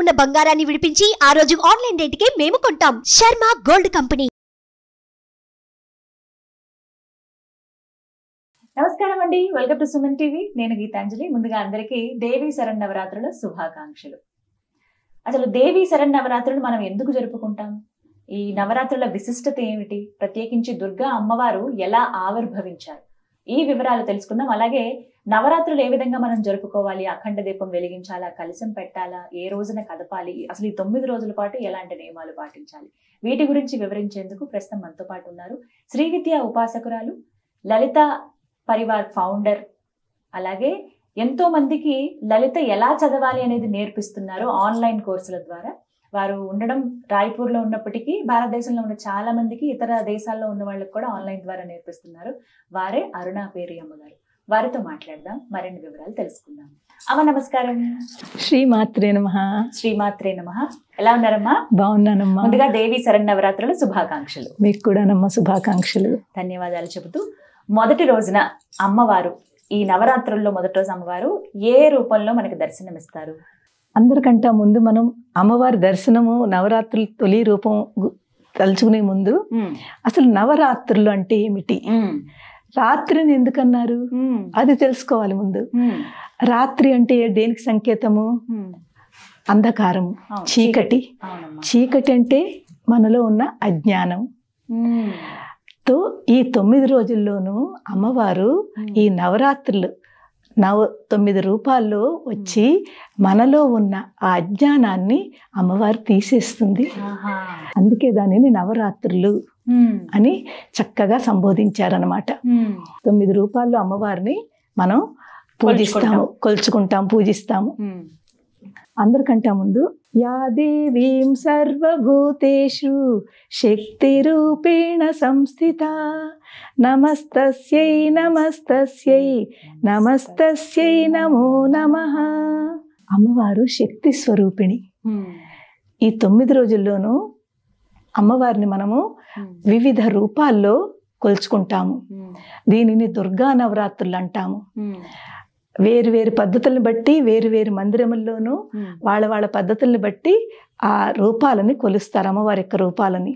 ఉన్న బంగారాన్ని విడిపించి ఆ రోజు ఆన్లైన్ రేటుకే మేము కొంటాం. Sharma gold company. నమస్కారం అండి, వెల్కమ్ టు సుమన్ టీవీ. నేను గీతాంజలి. ముందుగా అందరికీ దేవీ శరన్నవరాత్రుల శుభాకాంక్షలు. అసలు దేవీ శరన్నవరాత్రులు మనం ఎందుకు జరుపుకుంటాం? ఈ నవరాత్రుల విశిష్టత ఏమిటి? ప్రత్యేకించి దుర్గా అమ్మవారు ఎలా ఆవిర్భవించారు? ఈ వివరాలు తెలుసుకుందాం. అలాగే నవరాత్రులు ఏ విధంగా మనం జరుపుకోవాలి? అఖండ దీపం వెలిగించాలా, కలశం పెట్టాలా, ఏ రోజున కదపాలి, అసలు ఈ 9 రోజుల పాటు ఎలాంటి నియమాలు పాటించాలి, వీటి గురించి వివరించేందుకు ప్రస్తుతం మనతో పాటు ఉన్నారు శ్రీ విద్యా ఉపాసకురాలు, లలిత పరివార్ ఫౌండర్, అలాగే ఎంతో మందికి లలిత ఎలా చదవాలి అనేది నేర్పిస్తున్నారు ఆన్లైన్ కోర్సుల ద్వారా. వారు ఉండడం రాయ్పూర్లో ఉన్నప్పటికీ భారతదేశంలో ఉన్న చాలా మందికి, ఇతర దేశాల్లో ఉన్న వాళ్ళకి కూడా ఆన్లైన్ ద్వారా నేర్పిస్తున్నారు. వారే అరుణా పేరి అమ్మగారు. వారితో మాట్లాడదాం, మరిన్ని వివరాలు తెలుసుకుందాం. అమ్మ నమస్కారం. శ్రీమాత్రే నమః. శ్రీమాత్రే నమః. ఎలా ఉన్నారమ్మా? బాగున్నానమ్మా. ముందుగా దేవీ శరన్నవరాత్రుల శుభాకాంక్షలు. మీకు కూడా నమ్మ శుభాకాంక్షలు. ధన్యవాదాలు చెబుతూ, మొదటి రోజున అమ్మవారు, ఈ నవరాత్రుల్లో మొదటి రోజు అమ్మవారు ఏ రూపంలో మనకి దర్శనమిస్తారు? అందరికంటే ముందు మనం అమ్మవారి దర్శనము, నవరాత్రుల తొలి రూపం తలుచుకునే ముందు అసలు నవరాత్రులు అంటే ఏమిటి, రాత్రిని ఎందుకన్నారు అది తెలుసుకోవాలి ముందు. రాత్రి అంటే దేనికి సంకేతము? అంధకారము, చీకటి. చీకటి అంటే మనలో ఉన్న అజ్ఞానం. తో ఈ 9 రోజుల్లోనూ అమ్మవారు ఈ నవరాత్రులు 9 రూపాల్లో వచ్చి మనలో ఉన్న ఆ అజ్ఞానాన్ని అమ్మవారు తీసేస్తుంది. అందుకే దానిని నవరాత్రులు అని చక్కగా సంబోధించారనమాట. 9 రూపాల్లో అమ్మవారిని మనం పూజిస్తాము, కొలుచుకుంటాం, పూజిస్తాము. అందరికంటే ముందు యా దేవీం సర్వభూతేషు శక్తి రూపేణ సంస్థిత నమస్తస్యై నమస్తస్యై నమస్తస్యై నమో నమః. అమ్మవారు శక్తి స్వరూపిణి. ఈ 9 రోజుల్లోనూ అమ్మవారిని మనము వివిధ రూపాల్లో కొలుచుకుంటాము. దీనిని దుర్గా నవరాత్రులు అంటాము. వేరు వేరు పద్ధతులను బట్టి, వేరు వేరు మందిరముల్లోనూ వాళ్ళ పద్ధతుల్ని బట్టి ఆ రూపాలని కొలుస్తారు. అమ్మవారి యొక్క రూపాలని,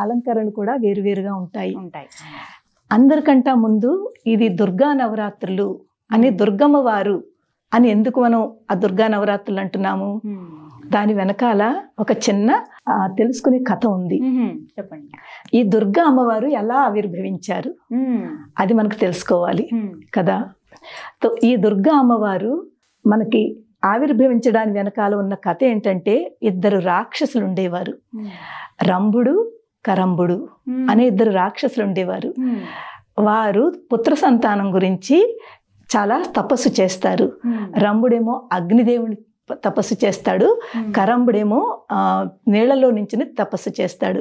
అలంకరణలు కూడా వేరువేరుగా ఉంటాయి. అందరికంటే ముందు ఇది దుర్గా నవరాత్రులు అని, దుర్గమ్మ వారు అని ఎందుకు మనం ఆ దుర్గా నవరాత్రులు అంటున్నాము? దాని వెనకాల ఒక చిన్న తెలుసుకునే కథ ఉంది. చెప్పండి. ఈ దుర్గా అమ్మవారు ఎలా ఆవిర్భవించారు అది మనకు తెలుసుకోవాలి కదా. ఈ దుర్గా అమ్మవారు మనకి ఆవిర్భవించడానికి వెనకాల ఉన్న కథ ఏంటంటే, 2 రాక్షసులు ఉండేవారు. రంభుడు, కరంభుడు అనే 2 రాక్షసులు ఉండేవారు. వారు పుత్ర సంతానం గురించి చాలా తపస్సు చేస్తారు. రంభుడేమో అగ్నిదేవుని తపస్సు చేస్తాడు, కరంబుడేమో నీళ్లలో నుంచి తపస్సు చేస్తాడు.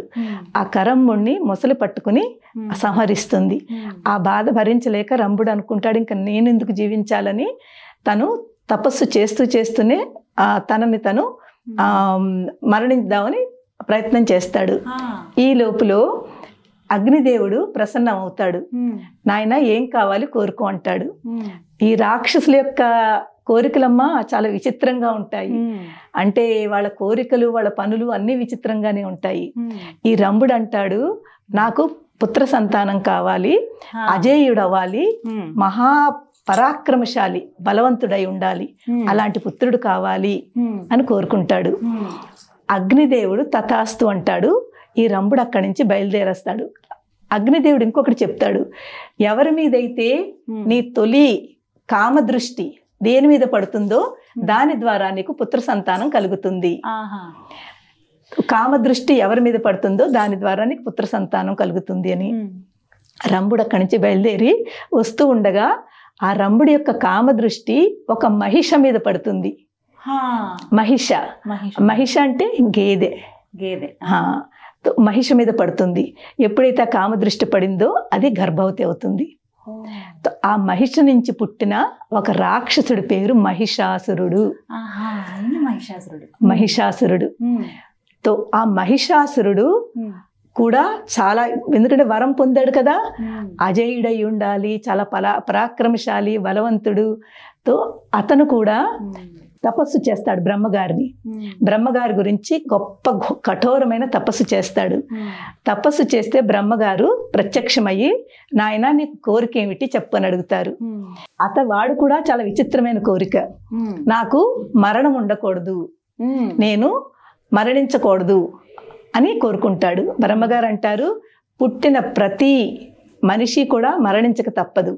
ఆ కరంబుడిని మొసలి పట్టుకుని సంహరిస్తుంది. ఆ బాధ భరించలేక రంభుడు అనుకుంటాడు, ఇంకా నేను ఎందుకు జీవించాలని తను తపస్సు చేస్తూనే తనని తను మరణిద్దామని ప్రయత్నం చేస్తాడు. ఈ లోపల అగ్నిదేవుడు ప్రసన్నం అవుతాడు. నాయన ఏం కావాలి కోరుకో అంటాడు. ఈ రాక్షసుల యొక్క కోరికలమ్మ చాలా విచిత్రంగా ఉంటాయి. అంటే వాళ్ళ కోరికలు, వాళ్ళ పనులు అన్ని విచిత్రంగానే ఉంటాయి. ఈ రంభుడు అంటాడు, నాకు పుత్ర సంతానం కావాలి, అజేయుడు అవ్వాలి, మహా పరాక్రమశాలి, బలవంతుడై ఉండాలి, అలాంటి పుత్రుడు కావాలి అని కోరుకుంటాడు. అగ్నిదేవుడు తథాస్తు అంటాడు. ఈ రంభుడు అక్కడి నుంచి బయలుదేరేస్తాడు. అగ్నిదేవుడు ఇంకొకటి చెప్తాడు, ఎవరి మీదైతే నీ తొలి కామదృష్టి దేని మీద పడుతుందో దాని ద్వారా నీకు పుత్ర సంతానం కలుగుతుంది. కామదృష్టి ఎవరి మీద పడుతుందో దాని ద్వారా నీకు పుత్ర సంతానం కలుగుతుంది అని. రంభుడు అక్కడి నుంచి బయలుదేరి వస్తూ ఉండగా ఆ రంభుడి యొక్క కామదృష్టి ఒక మహిష మీద పడుతుంది. మహిష అంటే గేదె. మహిష మీద పడుతుంది. ఎప్పుడైతే ఆ కామదృష్టి పడిందో అది గర్భవతి అవుతుంది. ఆ మహిష నుంచి పుట్టిన ఒక రాక్షసుడి పేరు మహిషాసురుడు. మహిషాసురుడు తో ఆ మహిషాసురుడు కూడా చాలా, ఎందుకంటే వరం పొందాడు కదా, అజేయుడై ఉండాలి, చాలా పరాక్రమశాలి, బలవంతుడు. తో అతను కూడా తపస్సు చేస్తాడు బ్రహ్మగారిని. బ్రహ్మగారి గురించి గొప్ప కఠోరమైన తపస్సు చేస్తాడు. తపస్సు చేస్తే బ్రహ్మగారు ప్రత్యక్షమయ్యి, నాయన నీకు కోరిక ఏమిటి చెప్పని అడుగుతారు. వాడు కూడా చాలా విచిత్రమైన కోరిక, నాకు మరణం ఉండకూడదు, నేను మరణించకూడదు అని కోరుకుంటాడు. బ్రహ్మగారు అంటారు, పుట్టిన ప్రతి మనిషి కూడా మరణించక తప్పదు,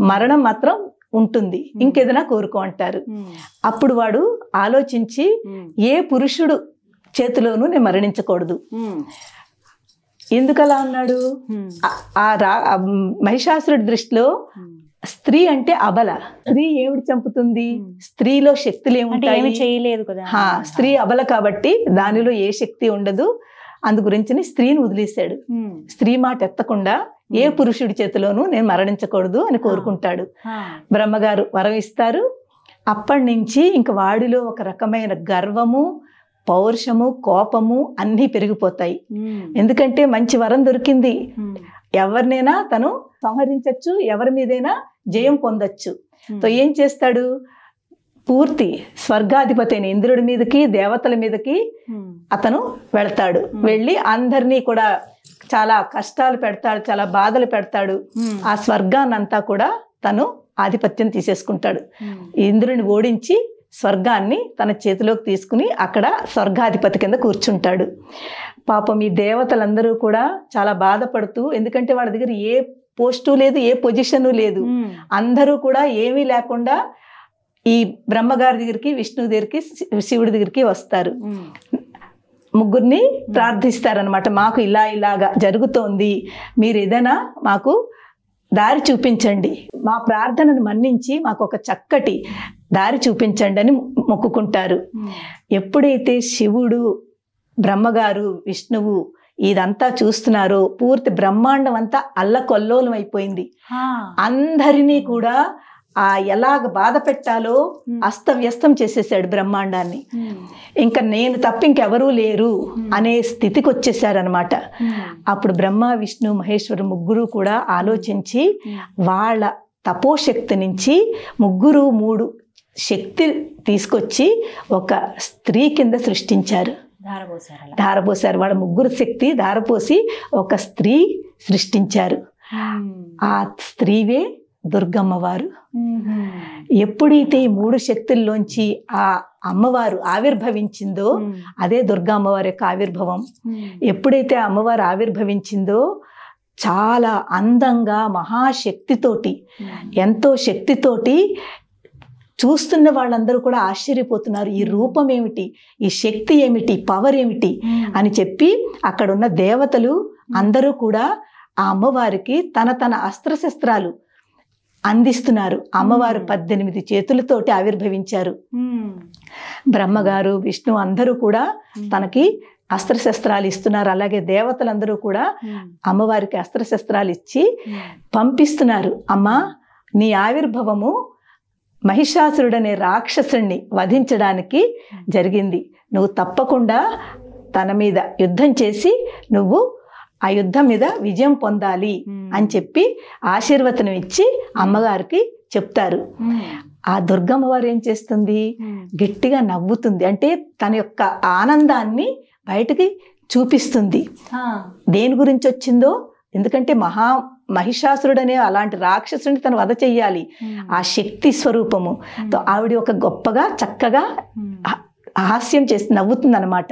మరణం మాత్రం ఉంటుంది, ఇంకేదైనా కోరుకో అంటారు. అప్పుడు వాడు ఆలోచించి, ఏ పురుషుడు చేతిలోనూ నేను మరణించకూడదు. ఎందుకలా అన్నాడు? మహిషాసురుడి దృష్టిలో స్త్రీ అంటే అబల. స్త్రీ ఏమిటి చంపుతుంది? స్త్రీలో శక్తులు ఏముంటాయి? చేయలేదు కదా. స్త్రీ అబల కాబట్టి దానిలో ఏ శక్తి ఉండదు. అందు గురించి స్త్రీని వదిలేశాడు. స్త్రీ మాట ఎత్తకుండా ఏ పురుషుడి చేతిలోనూ నేను మరణించకూడదు అని కోరుకుంటాడు. బ్రహ్మగారు వరం ఇస్తారు. అప్పటి నుంచి ఇంక వాడిలో ఒక రకమైన గర్వము, పౌరుషము, కోపము అన్నీ పెరిగిపోతాయి. ఎందుకంటే మంచి వరం దొరికింది, ఎవరినైనా తను సంహరించచ్చు, ఎవరి మీదైనా జయం పొందొచ్చు. సో ఏం చేస్తాడు? పూర్తి స్వర్గాధిపతి అయిన ఇంద్రుడి మీదకి, దేవతల మీదకి అతను వెళ్తాడు. వెళ్ళి అందరినీ కూడా చాలా కష్టాలు పెడతాడు, చాలా బాధలు పెడతాడు. ఆ స్వర్గాన్నంతా కూడా తను ఆధిపత్యం తీసేసుకుంటాడు. ఇంద్రుని ఓడించి స్వర్గాన్ని తన చేతిలోకి తీసుకుని అక్కడ స్వర్గాధిపతి కింద కూర్చుంటాడు. పాపం ఈ దేవతలందరూ కూడా చాలా బాధపడుతూ, ఎందుకంటే వాళ్ళ దగ్గర ఏ పోస్టు లేదు, ఏ పొజిషను లేదు. అందరూ కూడా ఏమీ లేకుండా ఈ బ్రహ్మగారి దగ్గరికి, విష్ణువు దగ్గరికి, శివుడి దగ్గరికి వస్తారు. ముగ్గురిని ప్రార్థిస్తారనమాట, మాకు ఇలాగా జరుగుతోంది, మీరు ఏదైనా మాకు దారి చూపించండి, మా ప్రార్థనను మన్నించి మాకు ఒక చక్కటి దారి చూపించండి అని మొక్కుకుంటారు. ఎప్పుడైతే శివుడు, బ్రహ్మగారు, విష్ణువు ఇదంతా చూస్తున్నారో పూర్తి బ్రహ్మాండం అంతా అల్లకొల్లోలం అయిపోయింది. అందరినీ కూడా ఎలాగ బాధ పెట్టాలో అస్తవ్యస్తం చేసేసాడు బ్రహ్మాండాన్ని. ఇంకా నేను తప్ప ఇంకెవరూ లేరు అనే స్థితికి వచ్చేసారనమాట. అప్పుడు బ్రహ్మ, విష్ణు, మహేశ్వరు ముగ్గురు కూడా ఆలోచించి వాళ్ళ తపోశక్తి నుంచి ముగ్గురు 3 శక్తి తీసుకొచ్చి ఒక స్త్రీ కింద సృష్టించారు, ధారపోసారు. వాళ్ళ ముగ్గురు శక్తి ధారపోసి ఒక స్త్రీ సృష్టించారు. ఆ స్త్రీవే దుర్గమ్మవారు. ఎప్పుడైతే ఈ 3 శక్తుల్లోంచి ఆ అమ్మవారు ఆవిర్భవించిందో అదే దుర్గా అమ్మవారి యొక్క ఆవిర్భవం. ఎప్పుడైతే అమ్మవారు ఆవిర్భవించిందో చాలా అందంగా మహాశక్తితోటి, ఎంతో శక్తితోటి చూస్తున్న వాళ్ళందరూ కూడా ఆశ్చర్యపోతున్నారు, ఈ రూపం ఏమిటి, ఈ శక్తి ఏమిటి, పవర్ ఏమిటి అని చెప్పి అక్కడున్న దేవతలు అందరూ కూడా ఆ అమ్మవారికి తన అస్త్రశస్త్రాలు అందిస్తున్నారు. అమ్మవారు 18 చేతులతోటి ఆవిర్భవించారు. బ్రహ్మగారు, విష్ణు అందరూ కూడా తనకి అస్త్రశస్త్రాలు ఇస్తున్నారు. అలాగే దేవతలందరూ కూడా అమ్మవారికి అస్త్రశస్త్రాలు ఇచ్చి పంపిస్తున్నారు. అమ్మా, నీ ఆవిర్భవము మహిషాసురుడనే రాక్షసుడిని వధించడానికి జరిగింది. నువ్వు తప్పకుండా తన మీద యుద్ధం చేసి నువ్వు ఆ యుద్ధం మీద విజయం పొందాలి అని చెప్పి ఆశీర్వచనం ఇచ్చి అమ్మగారికి చెప్తారు. ఆ దుర్గమ్మవారు ఏం చేస్తుంది? గట్టిగా నవ్వుతుంది. అంటే తన యొక్క ఆనందాన్ని బయటికి చూపిస్తుంది. దేని గురించి వచ్చిందో, ఎందుకంటే మహిషాసురుడనే అలాంటి రాక్షసుడిని తను వధ చెయ్యాలి. ఆ శక్తి స్వరూపము ఆవిడ ఒక గొప్పగా చక్కగా హాస్యం చేసి నవ్వుతుంది అనమాట.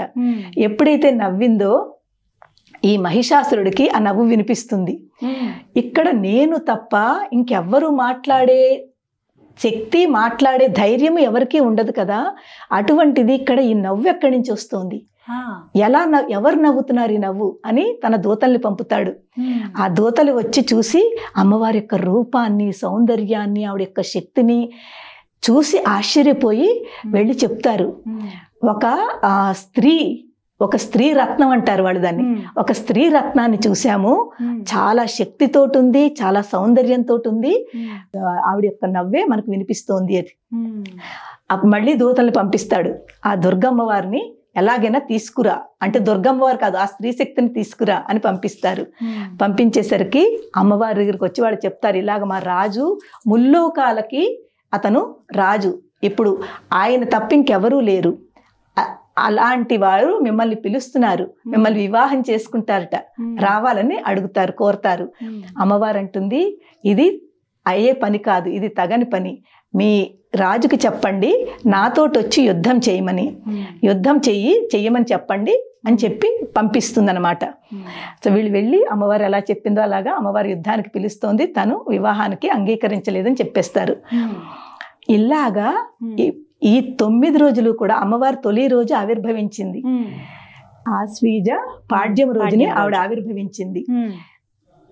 ఎప్పుడైతే నవ్విందో ఈ మహిషాసురుడికి ఆ నవ్వు వినిపిస్తుంది. ఇక్కడ నేను తప్ప ఇంకెవ్వరు మాట్లాడే శక్తి, మాట్లాడే ధైర్యం ఎవరికీ ఉండదు కదా. అటువంటిది ఇక్కడ ఈ నవ్వు ఎక్కడి నుంచి వస్తుంది, ఎవరు నవ్వుతున్నారు ఈ నవ్వు అని తన దూతల్ని పంపుతాడు. ఆ దూతలు వచ్చి చూసి అమ్మవారి యొక్క రూపాన్ని, సౌందర్యాన్ని, ఆవిడ యొక్క శక్తిని చూసి ఆశ్చర్యపోయి వెళ్ళి చెప్తారు. ఒక స్త్రీ రత్నం అంటారు వాళ్ళు దాన్ని. ఒక స్త్రీ రత్నాన్ని చూసాము, చాలా శక్తితోటి ఉంది, చాలా సౌందర్యంతో ఉంది, ఆవిడ యొక్క నవ్వే మనకు వినిపిస్తోంది అది. మళ్ళీ దూతల్ని పంపిస్తాడు. ఆ దుర్గమ్మవారిని ఎలాగైనా తీసుకురా అంటే, దుర్గమ్మవారు కాదు, ఆ స్త్రీ శక్తిని తీసుకురా అని పంపిస్తారు. పంపించేసరికి అమ్మవారి దగ్గరికి వచ్చి వాళ్ళు చెప్తారు, ఇలాగ మా రాజు ముల్లోకాలకి అతను రాజు, ఇప్పుడు ఆయన తప్ప ఇంకెవరూ లేరు, అలాంటి వారు మిమ్మల్ని పిలుస్తున్నారు, మిమ్మల్ని వివాహం చేసుకుంటారట, రావాలని అడుగుతారు, కోరతారు. అమ్మవారు అంటుంది, ఇది అయ్యే పని కాదు, ఇది తగని పని, మీ రాజుకి చెప్పండి నాతోటి వచ్చి యుద్ధం చేయమని, యుద్ధం చెయ్యమని చెప్పండి అని చెప్పి పంపిస్తుందన్నమాట. సో వీళ్ళు వెళ్ళి అమ్మవారు ఎలా చెప్పిందో అలాగా అమ్మవారి యుద్ధానికి పిలుస్తోంది, తను వివాహానికి అంగీకరించలేదని చెప్పేస్తారు. ఇలాగా ఈ 9 రోజులు కూడా అమ్మవారు తొలి రోజు ఆవిర్భవించింది, ఆశ్వీజ పాడ్యం రోజునే ఆవిడ ఆవిర్భవించింది.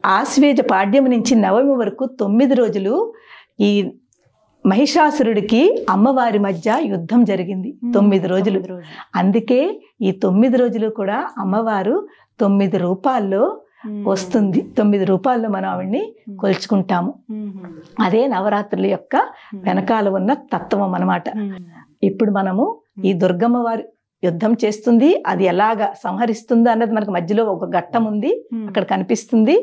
ఆశ్వీజ పాడ్యం నుంచి నవమి వరకు 9 రోజులు ఈ మహిషాసురుడికి అమ్మవారి మధ్య యుద్ధం జరిగింది. 9 రోజులు. అందుకే ఈ 9 రోజులు కూడా అమ్మవారు 9 రూపాల్లో వస్తుంది. 9 రూపాల్లో మనం ఆవిడ్ని కొలుచుకుంటాము. అదే నవరాత్రుల యొక్క వెనకాల ఉన్న తత్వం అన్నమాట. ఇప్పుడు మనము ఈ దుర్గమ్మ వారి యుద్ధం చేస్తుంది, అది ఎలాగా సంహరిస్తుందో అన్నది మనకు మధ్యలో ఒక ఘట్టం ఉంది, అక్కడ కనిపిస్తుంది.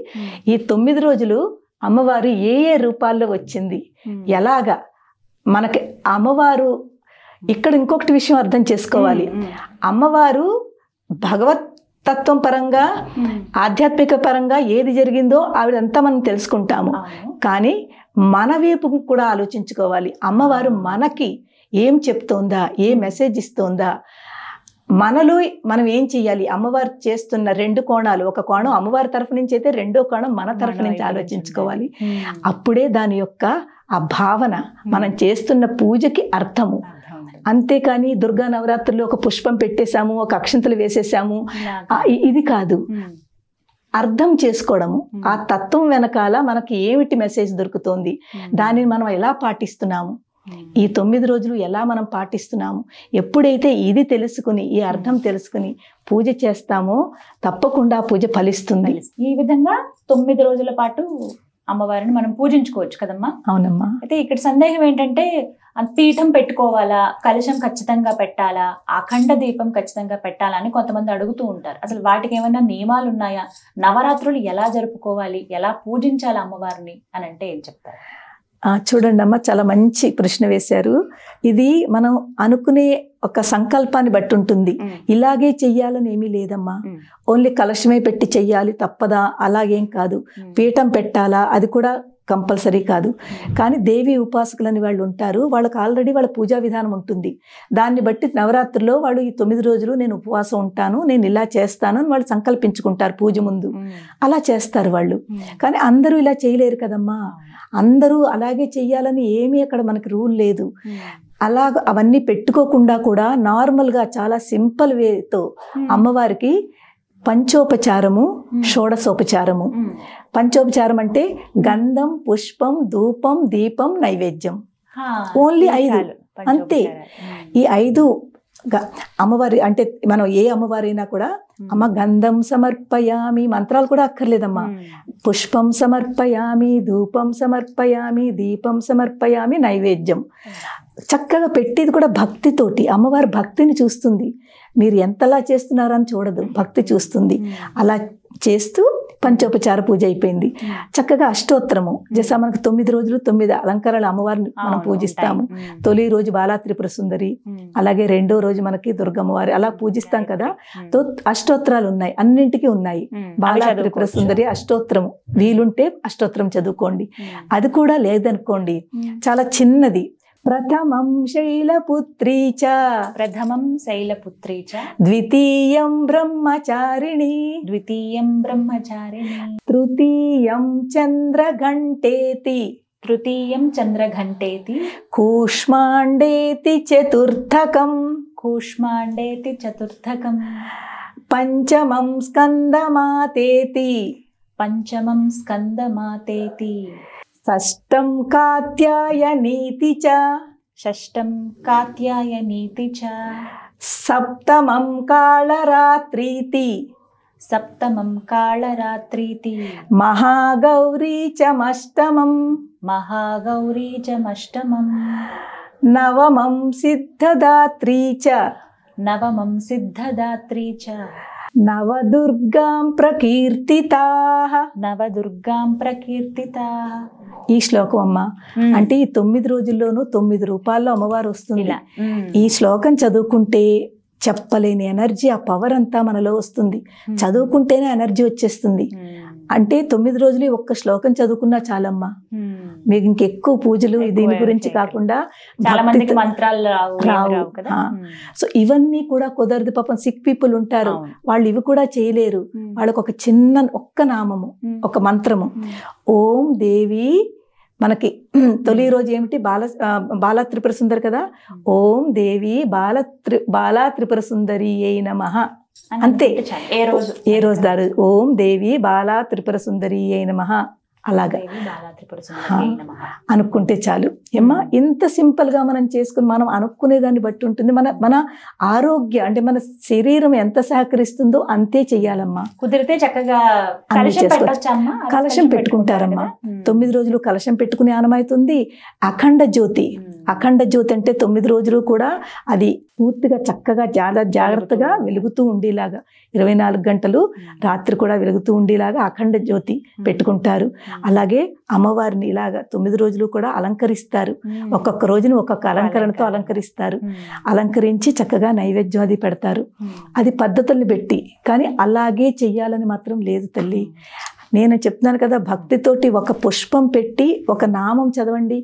ఈ 9 రోజులు అమ్మవారు ఏ ఏ రూపాల్లో వచ్చింది, ఎలాగా మనకి అమ్మవారు. ఇక్కడ ఇంకొకటి విషయం అర్థం చేసుకోవాలి, అమ్మవారు భగవత్ తత్వం పరంగా ఆధ్యాత్మిక పరంగా ఏది జరిగిందో ఆవిడంతా మనం తెలుసుకుంటాము. కానీ మన వైపు కూడా ఆలోచించుకోవాలి, అమ్మవారు మనకి ఏం చెప్తోందా, ఏ మెసేజ్ ఇస్తోందా, మనలో మనం ఏం చెయ్యాలి. అమ్మవారు చేస్తున్న 2 కోణాలు, ఒక కోణం అమ్మవారి తరఫు నుంచి అయితే, రెండో కోణం మన తరఫు నుంచి ఆలోచించుకోవాలి. అప్పుడే దాని యొక్క ఆ భావన, మనం చేస్తున్న పూజకి అర్థము. అంతేకాని దుర్గా నవరాత్రుల్లో ఒక పుష్పం పెట్టేశాము, ఒక అక్షంతలు వేసేసాము, ఇది కాదు. అర్థం చేసుకోవడము, ఆ తత్వం వెనకాల మనకి ఏమిటి మెసేజ్ దొరుకుతోంది, దానిని మనం ఎలా పాటిస్తున్నాము, ఈ 9 రోజులు ఎలా మనం పాటిస్తున్నాము. ఎప్పుడైతే ఇది తెలుసుకుని, ఈ అర్థం తెలుసుకుని పూజ చేస్తామో తప్పకుండా పూజ ఫలిస్తుంది. ఈ విధంగా 9 రోజుల పాటు అమ్మవారిని మనం పూజించుకోవచ్చు కదమ్మా. అవునమ్మా. అయితే ఇక్కడ సందేహం ఏంటంటే, పీఠం పెట్టుకోవాలా, కలశం ఖచ్చితంగా పెట్టాలా, అఖండ దీపం ఖచ్చితంగా పెట్టాలా అని కొంతమంది అడుగుతూ ఉంటారు. అసలు వాటికి ఏమైనా నియమాలు ఉన్నాయా, నవరాత్రులు ఎలా జరుపుకోవాలి, ఎలా పూజించాలి అమ్మవారిని అని అంటే ఏం చెప్తారు? చూడండి అమ్మ, చాలా మంచి ప్రశ్న వేశారు. ఇది మనం అనుకునే ఒక సంకల్పాన్ని బట్టి ఉంటుంది. ఇలాగే చెయ్యాలని ఏమీ లేదమ్మా, ఓన్లీ కలశమే పెట్టి చెయ్యాలి తప్పదా, అలాగేం కాదు. పీఠం పెట్టాలా, అది కూడా కంపల్సరీ కాదు. కానీ దేవి ఉపాసకులని వాళ్ళు ఉంటారు, వాళ్ళకి ఆల్రెడీ వాళ్ళ పూజా విధానం ఉంటుంది. దాన్ని బట్టి నవరాత్రుల్లో వాళ్ళు ఈ 9 రోజులు నేను ఉపవాసం ఉంటాను, నేను ఇలా చేస్తాను అని వాళ్ళు సంకల్పించుకుంటారు పూజ ముందు. అలా చేస్తారు వాళ్ళు. కానీ అందరూ ఇలా చేయలేరు కదమ్మా, అందరూ అలాగే చెయ్యాలని ఏమీ అక్కడ మనకి రూల్ లేదు. అలాగ అవన్నీ పెట్టుకోకుండా కూడా నార్మల్గా చాలా సింపుల్ వేతో అమ్మవారికి పంచోపచారము, షోడశోపచారము. పంచోపచారం అంటే గంధం, పుష్పం, ధూపం, దీపం, నైవేద్యం, ఓన్లీ 5 అంతే. ఈ 5 అమ్మవారి అంటే మనం ఏ అమ్మవారైనా కూడా అమ్మ గంధం సమర్పయామి, మంత్రాలు కూడా అక్కర్లేదమ్మా. పుష్పం సమర్పయామి, ధూపం సమర్పయామి, దీపం సమర్పయామి, నైవేద్యం. చక్కగా పెట్టేది కూడా భక్తితోటి. అమ్మవారి భక్తిని చూస్తుంది, మీరు ఎంతలా చేస్తున్నారని చూడదు, భక్తి చూస్తుంది. అలా చేస్తూ పంచోపచార పూజ అయిపోయింది. చక్కగా అష్టోత్తరము చేసా. మనకు 9 రోజులు 9 అలంకారాలు అమ్మవారిని మనం పూజిస్తాము. తొలి రోజు బాలా త్రిపుర సుందరి, అలాగే రెండో రోజు మనకి దుర్గమ్మవారి, అలా పూజిస్తాం కదా. అష్టోత్తరాలు ఉన్నాయి, అన్నింటికి ఉన్నాయి. బాలా త్రిపుర సుందరి అష్టోత్తరము, వీలుంటే అష్టోత్తరం చదువుకోండి. అది కూడా లేదనుకోండి, చాలా చిన్నది. ప్రథమం శైలపుత్రీ చ, ప్రథమం శైలపుత్రీ చ, ద్వితీయం బ్రహ్మచారిణి, ద్వితీయం బ్రహ్మచారిణి, తృతీయం చంద్రఘంటేతి, తృతీయం చంద్రఘంటేతి, కూష్మాండేతి చతుర్థకం, కూష్మాండేతి చతుర్థకం, పంచమం స్కందమాతేతి, పంచమం స్కందమాతేతి, షష్టం కాత్యాయనీతి చ, షష్టం కాత్యాయనీతి చ, సప్తమం కాళరాత్రీతి, సప్తమం కాళరాత్రీతి, మహాగౌరీ చమష్టమం, మహాగౌరీ చమష్టమం, నవమం సిద్ధదాత్రీ చ, నవమం సిద్ధదాత్రీ చ, నవదుర్గాం ప్రకీర్తితాః. నవదుర్గాం ప్రకీర్తితాః. ఈ శ్లోకం అమ్మ అంటే ఈ 9 రోజుల్లోనూ 9 రూపాల్లో అమ్మవారు వస్తుంది. ఇలా ఈ శ్లోకం చదువుకుంటే చెప్పలేని ఎనర్జీ, ఆ పవర్ అంతా మనలో వస్తుంది. చదువుకుంటేనే ఎనర్జీ వచ్చేస్తుంది. అంటే 9 రోజులు ఒక్క శ్లోకం చదువుకున్నా చాలమ్మా. మీకు ఇంకెక్కువ పూజలు దీని గురించి కాకుండా చాలా మందికి మంత్రాలు రావు కదా. సో ఇవన్నీ కూడా కుదరదు. పాపం సిక్ పీపుల్ ఉంటారు, వాళ్ళు ఇవి కూడా చేయలేరు. వాళ్ళకి ఒక చిన్న ఒక్క నామము, ఒక మంత్రము, ఓం దేవి. మనకి తొలి రోజు ఏమిటి, బాలా త్రిపుర సుందరి కదా. ఓం దేవి బాలా త్రిపుర సుందరి అయి నమః. అంతే. ఏ రోజు దారు ఓం దేవి బాలా త్రిపుర సుందరి అయి నమః. అలాగా అనుకుంటే చాలు ఏమ్మా. ఇంత సింపుల్ గా మనం చేసుకుని మనం అనుకునే దాన్ని బట్టి ఉంటుంది. మన ఆరోగ్య అంటే మన శరీరం ఎంత సహకరిస్తుందో అంతే చెయ్యాలమ్మా. కుదిరితే చక్కగా కలశం పెట్టుకుంటారమ్మా. 9 రోజులు కలశం పెట్టుకునే ఆనమైతుంది. అఖండ జ్యోతి అంటే 9 రోజులు కూడా అది పూర్తిగా చక్కగా జాగ్రత్తగా వెలుగుతూ ఉండేలాగా 24 గంటలు రాత్రి కూడా వెలుగుతూ ఉండేలాగా అఖండ జ్యోతి పెట్టుకుంటారు. అలాగే అమ్మవారిని ఇలాగా 9 రోజులు కూడా అలంకరిస్తారు. ఒక్కొక్క రోజును ఒక్కొక్క అలంకరణతో అలంకరిస్తారు. అలంకరించి చక్కగా నైవేద్యం అది పెడతారు. అది పద్ధతుల్ని పెట్టి, కానీ అలాగే చెయ్యాలని మాత్రం లేదు తల్లి. నేను చెప్తున్నాను కదా, భక్తితోటి ఒక పుష్పం పెట్టి ఒక నామం చదవండి.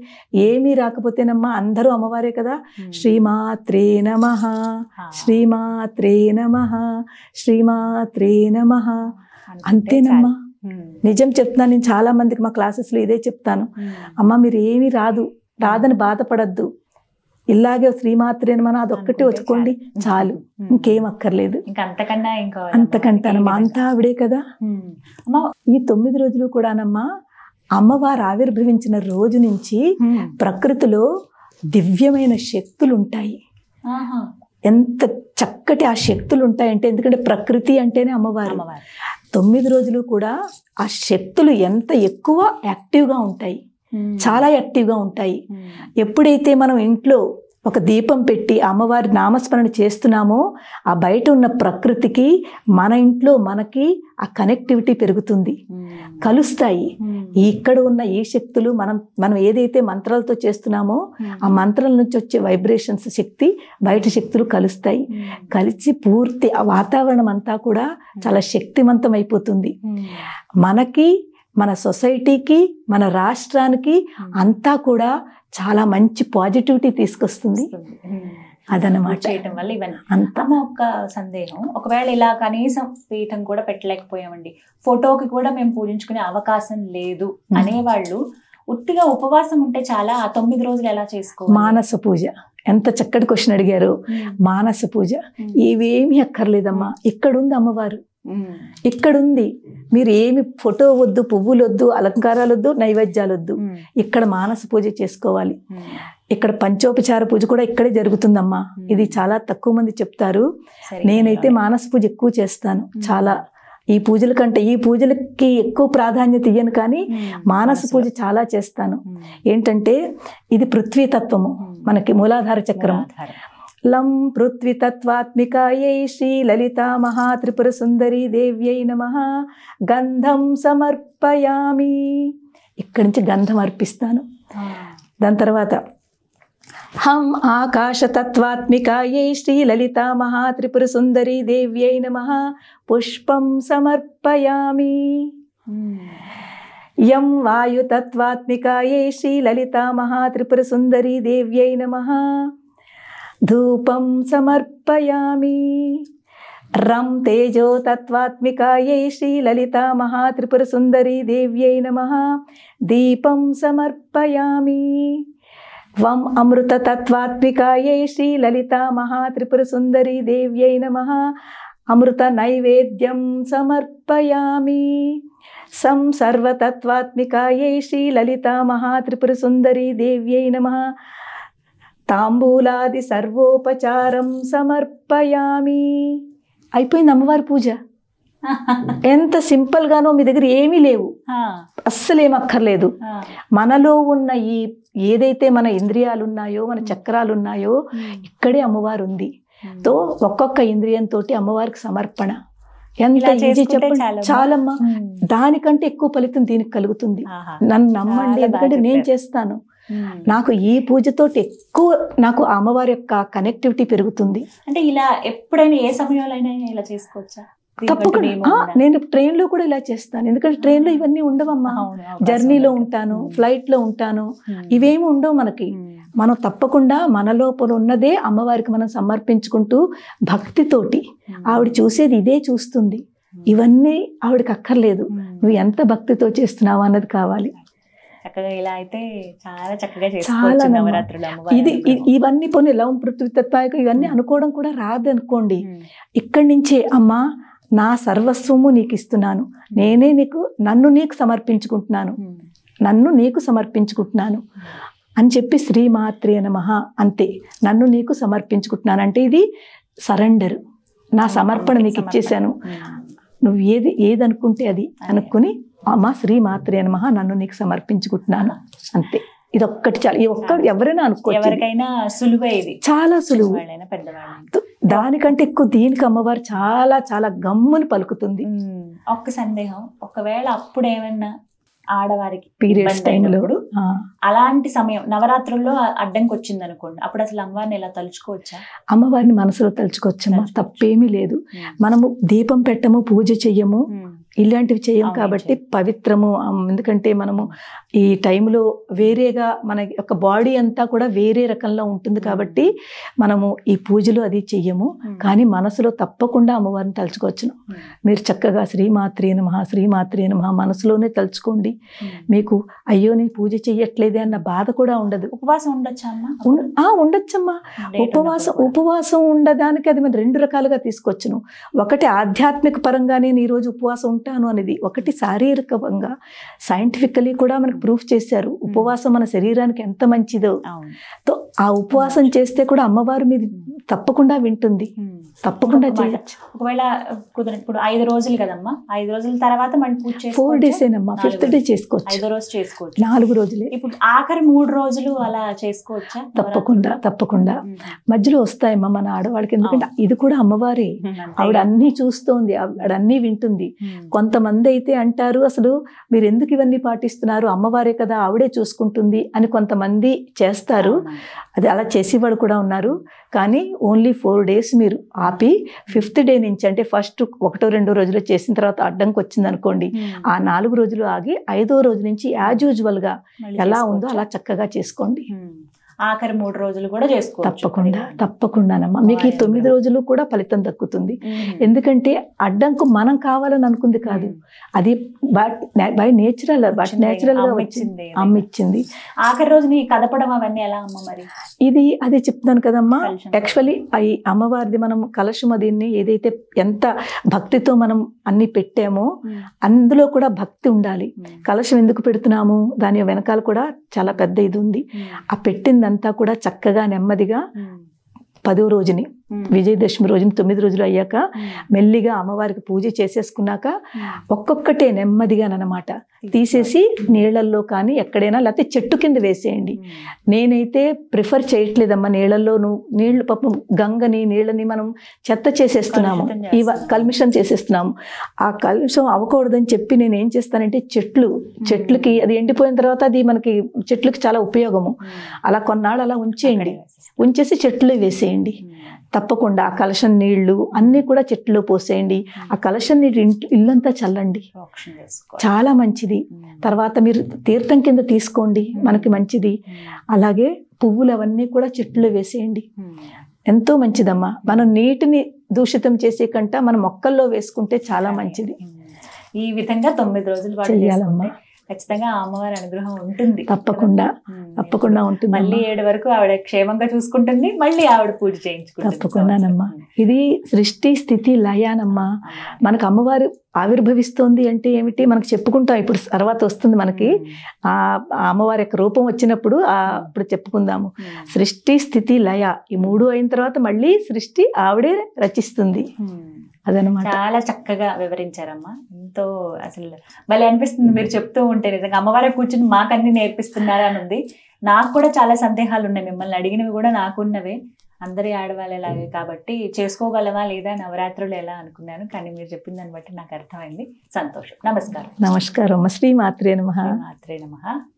ఏమీ రాకపోతేనమ్మా అందరూ అమ్మవారే కదా. శ్రీమాత్రే నమః, శ్రీమాత్రే నమః, శ్రీమాత్రే నమః. అంతేనమ్మా. నిజం చెప్తున్నాను. నేను చాలా మందికి మా క్లాసెస్లో ఇదే చెప్తాను. అమ్మ మీరు ఏమీ రాదని బాధపడద్దు. ఇలాగే శ్రీమాత్రే నమః అదొక్కటి వచ్చుకోండి చాలు, ఇంకేం అక్కర్లేదు. అంతకంటానమ్మా, అంతా ఆవిడే కదా. ఈ 9 రోజులు కూడానమ్మా అమ్మవారు ఆవిర్భవించిన రోజు నుంచి ప్రకృతిలో దివ్యమైన శక్తులు ఉంటాయి. ఎంత చక్కటి ఆ శక్తులు ఉంటాయంటే, ఎందుకంటే ప్రకృతి అంటేనే అమ్మవారు. 9 రోజులు కూడా ఆ శక్తులు ఎంత ఎక్కువ యాక్టివ్గా ఉంటాయి, చాలా యాక్టివ్గా ఉంటాయి. ఎప్పుడైతే మనం ఇంట్లో ఒక దీపం పెట్టి అమ్మవారి నామస్మరణ చేస్తున్నామో ఆ బయట ఉన్న ప్రకృతికి మన ఇంట్లో మనకి ఆ కనెక్టివిటీ పెరుగుతుంది, కలుస్తాయి. ఇక్కడ ఉన్న ఈ శక్తులు మనం ఏదైతే మంత్రాలతో చేస్తున్నామో ఆ మంత్రాల నుంచి వచ్చే వైబ్రేషన్స్ శక్తి బయట శక్తులు కలుస్తాయి. కలిసి పూర్తి ఆ వాతావరణం అంతా కూడా చాలా శక్తివంతం అయిపోతుంది. మనకి, మన సొసైటీకి, మన రాష్ట్రానికి అంతా కూడా చాలా మంచి పాజిటివిటీ తీసుకొస్తుంది. అదనమాట చేయటం వల్ల ఇవన్నీ. అంతమా ఒక సందేహం, ఒకవేళ ఇలా కనీసం పీఠం కూడా పెట్టలేకపోయామండి, ఫోటోకి కూడా మేము పూజించుకునే అవకాశం లేదు అనేవాళ్ళు ఉట్టిగా ఉపవాసం ఉంటే చాలా, ఆ 9 రోజులు ఎలా చేసుకోవాలి? మానస పూజ. ఎంత చక్కటి క్వశ్చన్ అడిగారు. మానస పూజ ఇవేమీ అక్కర్లేదమ్మా. ఇక్కడుంది అమ్మవారు, ఇక్కడుంది. మీరు ఏమి ఫోటో వద్దు, పువ్వులు వద్దు, అలంకారాలు వద్దు, నైవేద్యాలు వద్దు. ఇక్కడ మానస పూజ చేసుకోవాలి. ఇక్కడ పంచోపచార పూజ కూడా ఇక్కడే జరుగుతుందమ్మా. ఇది చాలా తక్కువ మంది చెప్తారు. నేనైతే మానస పూజ ఎక్కువ చేస్తాను. చాలా ఈ పూజల కంటే ఈ పూజలకి ఎక్కువ ప్రాధాన్యత ఇయ్యను, కానీ మానస పూజ చాలా చేస్తాను. ఏంటంటే ఇది పృథ్వీతత్వము, మనకి మూలాధార చక్రం. లం పృథ్వీతత్వాత్మికాయై శ్రీ లలితా మహాత్రిపుర సుందరి దేవ్యై నమః గంధం సమర్పయామి. ఇక్కడి నుంచి గంధం అర్పిస్తాను. దాని తర్వాత హం ఆకాశతత్వాత్మికాయై శ్రీ లలితా మహాత్రిపుర సుందరి దేవ్యై నమః పుష్పం సమర్పయామి. యం వాయుతత్వాత్మికాయై శ్రీ లలితా మహాత్రిపుర సుందరి దేవ్యై నమః ధూపం సమర్పయామి. రం తేజో తత్వాత్మికాయై శ్రీ లలితా మహాత్రిపుర సుందరి దేవ్యై నమః దీపం సమర్పయామి. వం అమృత తత్వాత్మికాయై శ్రీ లలితా మహాత్రిపుర సుందరి దేవ్యై నమః అమృత నైవేద్యం సమర్పయామి. సం సర్వతత్వాత్మికాయై శ్రీ లలితా మహాత్రిపుర సుందరి దేవ్యై నమః తాంబూలాది సర్వోపచారం సమర్పయామి. అయిపోయింది అమ్మవారి పూజ. ఎంత సింపుల్ గానో. మీ దగ్గర ఏమీ లేవు, అస్సలేం అక్కర్లేదు. మనలో ఉన్న ఈ ఏదైతే మన ఇంద్రియాలు ఉన్నాయో, మన చక్రాలు ఉన్నాయో, ఇక్కడే అమ్మవారు ఉంది. తో ఒక్కొక్క ఇంద్రియంతో అమ్మవారికి సమర్పణ. ఎంత ఇలా ఈజీ చేసుకుంటే చెప్పండి, చాలమ్మా. చాలమ్మా. దానికంటే ఎక్కువ ఫలితం దీనికి కలుగుతుంది. ఆహా. నన్ను నమ్మండి, చాలా ఎందుకంటే బాగా నేను చెప్పారు. చేస్తాను. నాకు ఈ పూజతోటి ఎక్కువ నాకు ఆ అమ్మవారి యొక్క కనెక్టివిటీ పెరుగుతుంది. అంటే ఇలా ఎప్పుడైనా ఏ సమయంలో అయినా ఇలా చేసుకోవచ్చా? తప్పకుండా నేను ట్రైన్ లో కూడా ఇలా చేస్తాను. ఎందుకంటే ట్రైన్ లో ఇవన్నీ ఉండవమ్మా. జర్నీలో ఉంటాను, ఫ్లైట్ లో ఉంటాను, ఇవేమి ఉండవు మనకి. మనం తప్పకుండా మన లోపల ఉన్నదే అమ్మవారికి మనం సమర్పించుకుంటూ భక్తితోటి, ఆవిడ చూసేది ఇదే చూస్తుంది, ఇవన్నీ ఆవిడకి అక్కర్లేదు, నువ్వు ఎంత భక్తితో చేస్తున్నావు అన్నది కావాలి. చక్కగా ఇలా అయితే చాలా చక్కగా చాలా చేసుకోవచ్చు నవరాత్రులు ఇది అమ్మవారి. ఇవన్నీ పోనీ లవం పృథ్వీతత్వాయకు ఇవన్నీ అనుకోవడం కూడా రాదనుకోండి. ఇక్కడి నుంచే అమ్మా నా సర్వస్వము నీకు ఇస్తున్నాను, నేనే నీకు నన్ను నీకు సమర్పించుకుంటున్నాను, నన్ను నీకు సమర్పించుకుంటున్నాను అని చెప్పి శ్రీమాత్రే నమః అంతే, నన్ను నీకు సమర్పించుకుంటున్నాను అంటే ఇది సరెండర్, నా సమర్పణ నీకు ఇచ్చేసాను, నువ్వు ఏది అనుకుంటే అది అనుకుని అమ్మ శ్రీమాత్రే నమః నన్ను నీకు సమర్పించుకుంటున్నాను అంతే. ఇది ఒక్కటి చాలు. ఈ ఒక్క ఎవరైనా అనుకోవచ్చు, ఎవరికైనా సులువే ఇది, చాలా సులువు. పెద్దవాళ్ళైనా దానికంటే ఎక్కువ దీనికి అమ్మవారు చాలా చాలా గమ్ముని పలుకుతుంది. ఒక్క సందేహం, ఒకవేళ అప్పుడు ఏమన్నా ఆడవారికి పీరియడ్స్ టైంలో అలాంటి సమయం నవరాత్రుల్లో అడ్డంకి వచ్చింది అనుకోండి, అప్పుడు అసలు అమ్మవారిని ఎలా తలుచుకోవచ్చా? అమ్మవారిని మనసులో తలుచుకోవచ్చమ్మా, తప్పేమీ లేదు. మనము దీపం పెట్టము, పూజ చెయ్యము, ఇలాంటివి చేయం కాబట్టి పవిత్రము. ఎందుకంటే మనము ఈ టైంలో వేరేగా మన యొక్క బాడీ అంతా కూడా వేరే రకంలో ఉంటుంది కాబట్టి మనము ఈ పూజలు అది చెయ్యము. కానీ మనసులో తప్పకుండా అమ్మవారిని తలుచుకోవచ్చును. మీరు చక్కగా శ్రీమాత్రే నమః శ్రీమాత్రే నమః మనసులోనే తలుచుకోండి. మీకు అయ్యో నేను పూజ చెయ్యట్లేదే అన్న బాధ కూడా ఉండదు. ఉపవాసం ఉండొచ్చా అమ్మా? ఉండొచ్చమ్మా. ఉపవాసం ఉండడానికి అది మనం రెండు రకాలుగా తీసుకోవచ్చును. ఒకటి ఆధ్యాత్మిక పరంగా నేను ఈరోజు ఉపవాసం ఉంటాను అనేది, ఒకటి శారీరకంగా సైంటిఫికలీ కూడా మనకు ప్రూఫ్ చేశారు ఉపవాసం మన శరీరానికి ఎంత మంచిదో. ఆ ఉపవాసం చేస్తే కూడా అమ్మవారు మీద తప్పకుండా వింటుంది, తప్పకుండా చేయొచ్చు. ఒకవేళ ఇప్పుడు 5 రోజులు కదమ్మా, 5 రోజుల తర్వాత మనం పూజ 4 days ఏనమ్మా, 5th day చేసుకోవచ్చు. 5వ రోజు చేసుకోవచ్చు, 4 రోజులే. ఇప్పుడు ఆఖరి 3 రోజులు అలా చేసుకోవచ్చా? తప్పకుండా మధ్యలో వస్తాయమ్మా మన ఆడవాళ్ళకి, ఎందుకంటే ఇది కూడా అమ్మవారే, ఆవిడ అన్ని చూస్తోంది, ఆవిడ అన్ని వింటుంది. కొంతమంది అయితే అంటారు అసలు మీరు ఎందుకు ఇవన్నీ పాటిస్తున్నారు, అమ్మవారే కదా ఆవిడే చూసుకుంటుంది అని కొంతమంది చేస్తారు. అది అలా చేసేవాడు కూడా ఉన్నారు. కానీ ఓన్లీ 4 days మీరు ఆపి 5th day నుంచి, అంటే ఫస్ట్ 1-2 రోజులు చేసిన తర్వాత అడ్డంకి వచ్చింది అనుకోండి, ఆ 4 రోజులు ఆగి 5వ రోజు నుంచి యాజ్ యూజువల్ గా ఎలా ఉందో అలా చక్కగా చేసుకోండి. ఆఖరి 3 రోజులు కూడా చేసుకోవచ్చు. తప్పకుండానమ్మా. మీకు ఈ 9 రోజులు కూడా ఫలితం దక్కుతుంది. ఎందుకంటే అడ్డంకు మనం కావాలని అనుకుంది కాదు, అది బై నేచురల్ గా వచ్చింది, అమ్మ ఇచ్చింది. ఆఖరి రోజు నీ కదపడం అవన్నీ ఎలా అమ్మ మరి? ఇది అదే చెప్తున్నాను కదమ్మా. యాక్చువల్లీ ఈ అమ్మవారిది మనం కలశం దీన్ని ఏదైతే ఎంత భక్తితో మనం అన్ని పెట్టామో అందులో కూడా భక్తి ఉండాలి. కలశం ఎందుకు పెడుతున్నాము, దాని వెనకాల కూడా చాలా పెద్ద ఇది ఉంది. ఆ పెట్టిందంతా కూడా చక్కగా నెమ్మదిగా 10వ రోజుని విజయదశమి రోజుని 9 రోజులు అయ్యాక మెల్లిగా అమ్మవారికి పూజ చేసేసుకున్నాక ఒక్కొక్కటే నెమ్మదిగానమాట తీసేసి నీళ్లల్లో కానీ ఎక్కడైనా, లేకపోతే చెట్టు కింద వేసేయండి. నేనైతే ప్రిఫర్ చేయట్లేదమ్మా నీళ్లలో. నీళ్లు పాపం గంగని నీళ్ళని మనం చెత్త చేసేస్తున్నాము, కల్మిషం చేసేస్తున్నాము. ఆ కల్మిషం అవ్వకూడదని చెప్పి నేను ఏం చేస్తానంటే చెట్లకి అది ఎండిపోయిన తర్వాత అది మనకి చెట్లకి చాలా ఉపయోగము. అలా కొన్నాళ్ళు అలా ఉంచేసి చెట్లు వేసేయండి. తప్పకుండా ఆ కలశం నీళ్లు అన్నీ కూడా చెట్టులో పోసేయండి. ఆ కలశం నీళ్ళు ఇల్లంతా చల్లండి, చాలా మంచిది. తర్వాత మీరు తీర్థం కింద తీసుకోండి, మనకి మంచిది. అలాగే పువ్వులు అవన్నీ కూడా చెట్టులో వేసేయండి, ఎంతో మంచిదమ్మా. మనం నీటిని దూషితం చేసే కంటే మనం మొక్కల్లో వేసుకుంటే చాలా మంచిది. ఈ విధంగా 9 రోజులు చెయ్యాలమ్మా. ఖచ్చితంగా అమ్మవారి అనుగ్రహం ఉంటుంది, తప్పకుండా ఉంటుంది. మళ్ళీ 7 వరకు ఆవిడ క్షేమంగా చూసుకుంటుంది, మళ్ళీ ఆవిడ పూజ చేయించుకుంటుంది. తప్పకుండానమ్మా. ఇది సృష్టి స్థితి లయానమ్మా. మనకు అమ్మవారు ఆవిర్భవిస్తోంది అంటే ఏమిటి మనకు చెప్పుకుంటాం. ఇప్పుడు తర్వాత వస్తుంది మనకి ఆ అమ్మవారి యొక్క రూపం వచ్చినప్పుడు అప్పుడు చెప్పుకుందాము. సృష్టి స్థితి లయ ఈ 3 అయిన తర్వాత మళ్ళీ సృష్టి ఆవిడే రచిస్తుంది. అదనమాట. చాలా చక్కగా వివరించారమ్మా. ఎంతో అసలు భలే అనిపిస్తుంది మీరు చెప్తూ ఉంటే. నిజంగా అమ్మవారే కూర్చుని మాకు అన్ని నేర్పిస్తున్నారా అని ఉంది. నాకు కూడా చాలా సందేహాలు ఉన్నాయి, మిమ్మల్ని అడిగినవి కూడా నాకున్నవే. అందరి ఆడవాళ్ళలాగే కాబట్టి చేసుకోగలమా లేదా నవరాత్రులు ఎలా అనుకున్నాను, కానీ మీరు చెప్పిన దాన్ని బట్టి నాకు అర్థమైంది. సంతోషం. నమస్కారం. నమస్కారం. శ్రీ మాత్రే నమః. మాత్రే నమః.